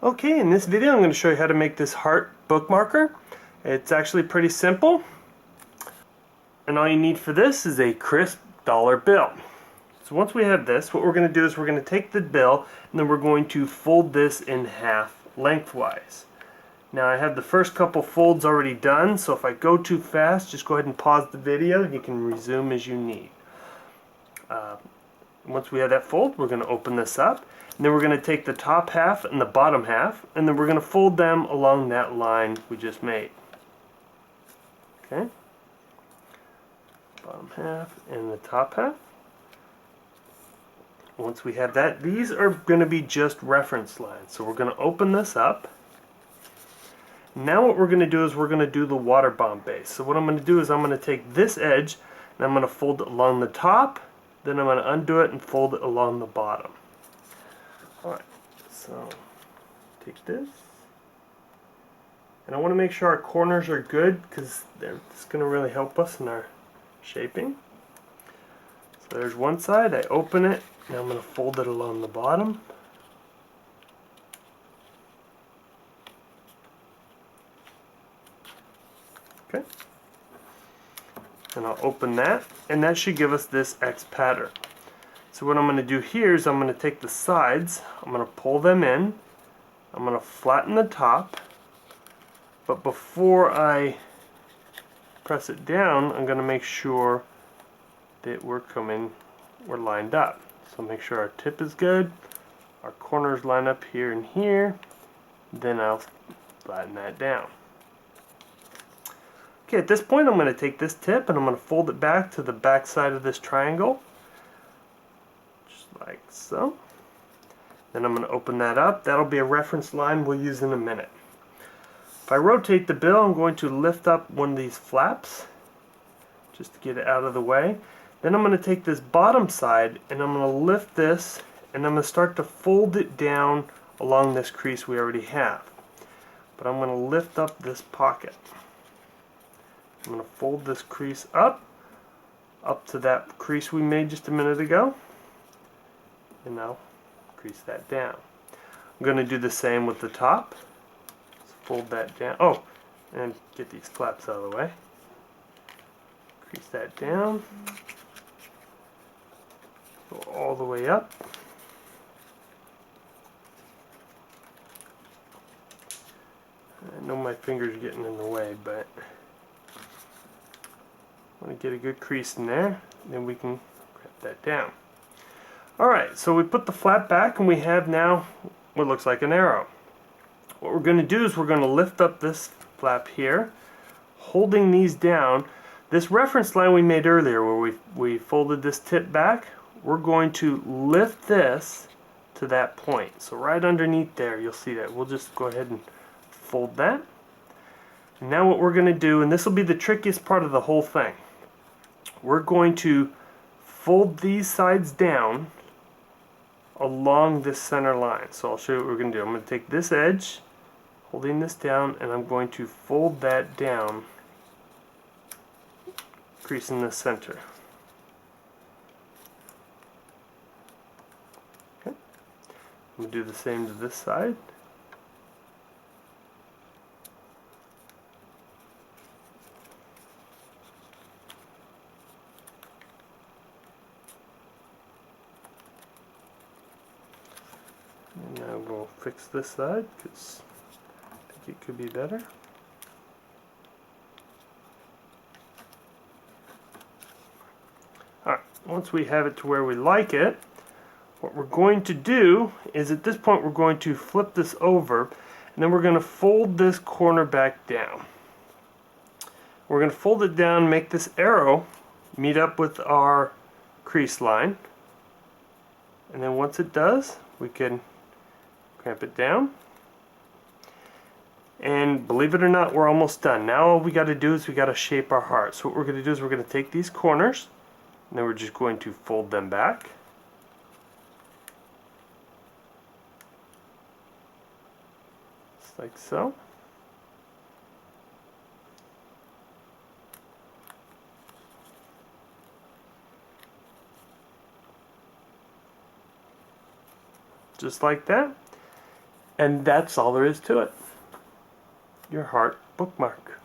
Okay, in this video I'm going to show you how to make this heart bookmarker. It's actually pretty simple, and all you need for this is a crisp dollar bill. So once we have this, what we're going to do is we're going to take the bill and then we're going to fold this in half lengthwise. Now I have the first couple folds already done, so if I go too fast, just go ahead and pause the video and you can resume as you need. Once we have that fold, we're going to open this up, and then we're going to take the top half and the bottom half, and then we're going to fold them along that line we just made. Okay? Bottom half and the top half. Once we have that, these are going to be just reference lines. So we're going to open this up. Now what we're going to do is we're going to do the water bomb base. So what I'm going to do is I'm going to take this edge and I'm going to fold it along the top, then I'm going to undo it and fold it along the bottom. Alright, so take this. And I want to make sure our corners are good because it's going to really help us in our shaping. So there's one side, I open it, and I'm going to fold it along the bottom. Okay. And I'll open that, and that should give us this X pattern. So what I'm going to do here is I'm going to take the sides, I'm going to pull them in, I'm going to flatten the top, but before I press it down, I'm going to make sure that we're lined up. So make sure our tip is good, our corners line up here and here, then I'll flatten that down. Okay, at this point I'm going to take this tip and I'm going to fold it back to the back side of this triangle, just like so. Then I'm going to open that up. That'll be a reference line we'll use in a minute. If I rotate the bill, I'm going to lift up one of these flaps just to get it out of the way. Then I'm going to take this bottom side and I'm going to lift this and I'm going to start to fold it down along this crease we already have. But I'm going to lift up this pocket. I'm going to fold this crease up to that crease we made just a minute ago, and now crease that down. I'm going to do the same with the top. So fold that down. Oh, and get these flaps out of the way. Crease that down. Go all the way up. I know my fingers are getting in the way, but I want to get a good crease in there, then we can grab that down. Alright, so we put the flap back and we have now what looks like an arrow. What we're going to do is we're going to lift up this flap here, holding these down. This reference line we made earlier where we folded this tip back, we're going to lift this to that point. So right underneath there, you'll see that. We'll just go ahead and fold that. And now what we're going to do, and this will be the trickiest part of the whole thing, we're going to fold these sides down along this center line. So I'll show you what we're going to do. I'm going to take this edge, holding this down, and I'm going to fold that down, creasing the center. Okay. I'm going to do the same to this side. And now we'll fix this side because I think it could be better. Alright, once we have it to where we like it, what we're going to do is at this point we're going to flip this over and then we're going to fold this corner back down. We're going to fold it down, make this arrow meet up with our crease line, and then once it does, we can clamp it down, and believe it or not, we're almost done. Now all we got to do is we got to shape our heart. So what we're going to do is we're going to take these corners and then we're just going to fold them back, just like so. Just like that. And that's all there is to it. Your heart bookmark.